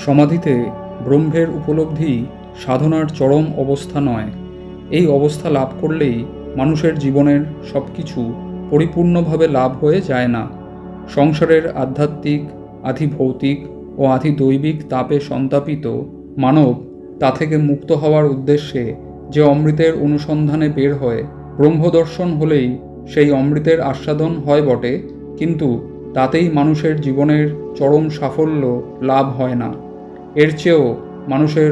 সমাধিতে ব্রহ্মের উপলব্ধি সাধনার চরম অবস্থা নয়। এই অবস্থা লাভ করলেই মানুষের জীবনের সব কিছু পরিপূর্ণভাবে লাভ হয়ে যায় না। সংসারের আধ্যাত্মিক, আধি ভৌতিক ও আধি দৈবিক তাপে সন্তাপিত মানব তা থেকে মুক্ত হওয়ার উদ্দেশ্যে যে অমৃতের অনুসন্ধানে বের হয়, ব্রহ্মদর্শন হলেই সেই অমৃতের আস্বাদন হয় বটে, কিন্তু তাতেই মানুষের জীবনের চরম সাফল্য লাভ হয় না। এর চেয়েও মানুষের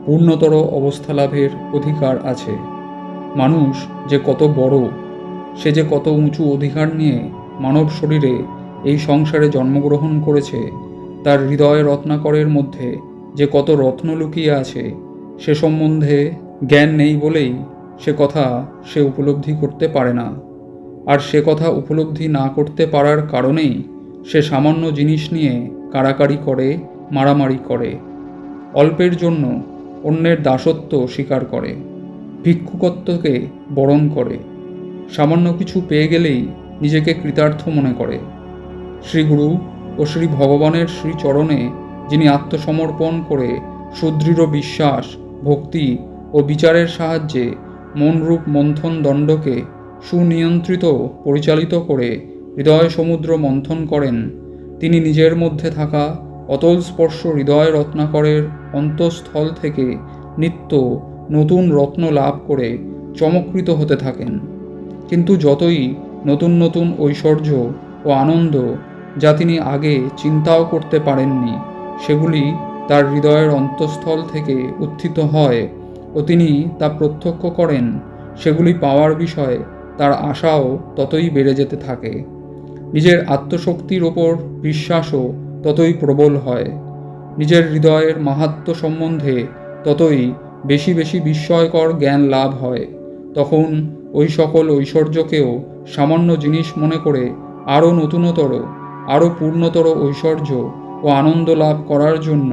পূর্ণতর অবস্থা লাভের অধিকার আছে। মানুষ যে কত বড়, সে যে কত উঁচু অধিকার নিয়ে মানব শরীরে এই সংসারে জন্মগ্রহণ করেছে, তার হৃদয় রত্নাকরের মধ্যে যে কত রত্ন লুকিয়ে আছে, সে সম্বন্ধে জ্ঞান নেই বলেই সে উপলব্ধি করতে পারে না। আর সে কথা উপলব্ধি না করতে পারার কারণেই সে সামান্য জিনিস নিয়ে কাড়াকাড়ি করে, মারামারি করে, অল্পের জন্য অন্যের দাসত্ব স্বীকার করে, ভিক্ষুকত্বকে বরণ করে, সামান্য কিছু পেয়ে গেলেই নিজেকে কৃতার্থ মনে করে। শ্রীগুরু ও শ্রী ভগবানের শ্রীচরণে যিনি আত্মসমর্পণ করে সুদৃঢ় বিশ্বাস, ভক্তি ও বিচারের সাহায্যে মনরূপ মন্থন দণ্ডকে সুনিয়ন্ত্রিত পরিচালিত করে হৃদয় সমুদ্র মন্থন করেন, তিনি নিজের মধ্যে থাকা অতল স্পর্শ হৃদয় রত্নাকরের অন্তঃস্থল থেকে নিত্য নতুন রত্ন লাভ করে চমৎকৃত হতে থাকেন। কিন্তু যতই নতুন নতুন ঐশ্বর্য ও আনন্দ, যা তিনি আগে চিন্তাও করতে পারেননি, সেগুলি তার হৃদয়ের অন্তঃস্থল থেকে উত্থিত হয় ও তিনি তা প্রত্যক্ষ করেন, সেগুলি পাওয়ার বিষয়ে তার আশাও ততই বেড়ে যেতে থাকে। নিজের আত্মশক্তির ওপর বিশ্বাসও ততই প্রবল হয়। নিজের হৃদয়ের মাহাত্ম্য সম্বন্ধে ততই বেশি বেশি বিস্ময়কর জ্ঞান লাভ হয়। তখন ওই সকল ঐশ্বর্যকেও সামান্য জিনিস মনে করে আরও নতুনতর, আরও পূর্ণতর ঐশ্বর্য ও আনন্দ লাভ করার জন্য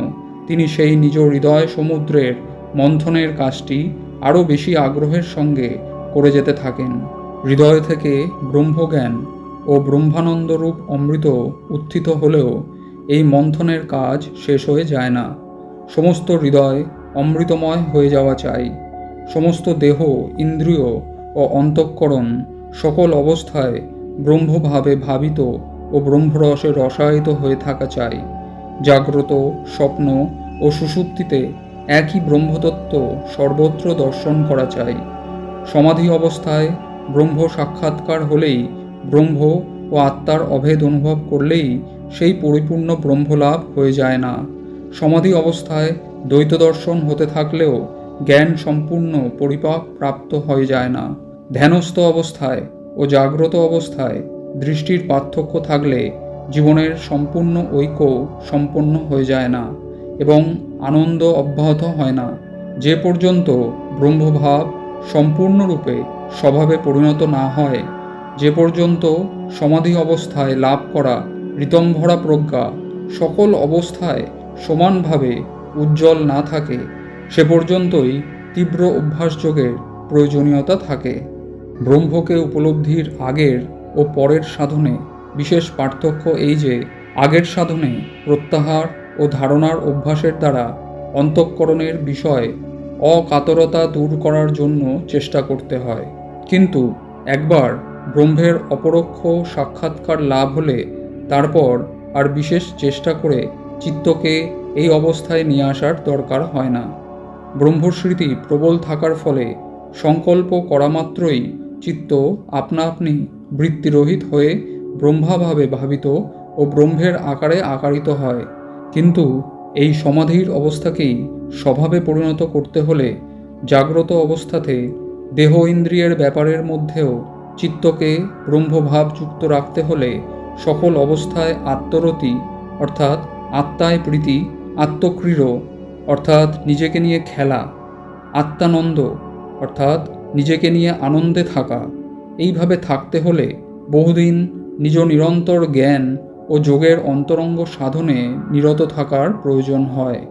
তিনি সেই নিজ হৃদয় সমুদ্রের মন্থনের কাজটি আরও বেশি আগ্রহের সঙ্গে করে যেতে থাকেন। হৃদয় থেকে ব্রহ্মজ্ঞান ও ব্রহ্মানন্দরূপ অমৃত উত্থিত হলেও এই মন্থনের কাজ শেষ হয়ে যায় না। সমস্ত হৃদয় অমৃতময় হয়ে যাওয়া চাই। সমস্ত দেহ, ইন্দ্রিয় ও অন্তঃকরণ সকল অবস্থায় ব্রহ্মভাবে ভাবিত ও ব্রহ্মরসে রসায়িত হয়ে থাকা চাই। জাগ্রত, স্বপ্ন ও সুষুপ্তিতে একই ব্রহ্মতত্ত্ব সর্বত্র দর্শন করা চাই। সমাধি অবস্থায় ব্রহ্ম সাক্ষাৎকার হলেই, ব্রহ্ম ও আত্মার অভেদ অনুভব করলেই সেই পরিপূর্ণ ব্রহ্মলাভ হয়ে যায় না। সমাধি অবস্থায় দ্বৈত দর্শন হতে থাকলেও জ্ঞান সম্পূর্ণ পরিপাক প্রাপ্ত হয়ে যায় না। ধ্যানস্থ অবস্থায় ও জাগ্রত অবস্থায় দৃষ্টির পার্থক্য থাকলে জীবনের সম্পূর্ণ ঐক্য সম্পন্ন হয়ে যায় না এবং আনন্দ অব্যাহত হয় না। যে পর্যন্ত ব্রহ্মভাব সম্পূর্ণরূপে স্বভাবে পরিণত না হয়, যে পর্যন্ত সমাধি অবস্থায় লাভ করা ঋতম্ভরা প্রজ্ঞা সকল অবস্থায় সমানভাবে উজ্জ্বল না থাকে, সে পর্যন্তই তীব্র অভ্যাসযোগের প্রয়োজনীয়তা থাকে। ব্রহ্মকে উপলব্ধির আগের ও পরের সাধনে বিশেষ পার্থক্য এই যে, আগের সাধনে প্রত্যাহার ও ধারণার অভ্যাসের দ্বারা অন্তঃকরণের বিষয় অকাতরতা দূর করার জন্য চেষ্টা করতে হয়, কিন্তু একবার ব্রহ্মের অপরোক্ষ সাক্ষাৎকার লাভ হলে তারপর আর বিশেষ চেষ্টা করে চিত্তকে এই অবস্থায় নিয়ে আসার দরকার হয় না। ব্রহ্মস্মৃতি প্রবল থাকার ফলে সংকল্প করা মাত্রই চিত্ত আপনা আপনি বৃত্তিরহিত হয়ে ব্রহ্মাভাবে ভাবিত ও ব্রহ্মের আকারে আকারিত হয়। কিন্তু এই সমাধির অবস্থাকেই স্বভাবে পরিণত করতে হলে জাগ্রত অবস্থাতে দেহ ইন্দ্রিয়ের ব্যাপারের মধ্যেও চিত্তকে ব্রহ্মভাবযুক্ত রাখতে হলে সকল অবস্থায় আত্মরতি অর্থাৎ আত্মায় প্রীতি, আত্মক্রীড় অর্থাৎ নিজেকে নিয়ে খেলা, আত্মানন্দ অর্থাৎ নিজেকে নিয়ে আনন্দে থাকা, এইভাবে থাকতে হলে বহুদিন নিজ নিরন্তর জ্ঞান ও যোগের অন্তরঙ্গ সাধনে নিরত থাকার প্রয়োজন হয়।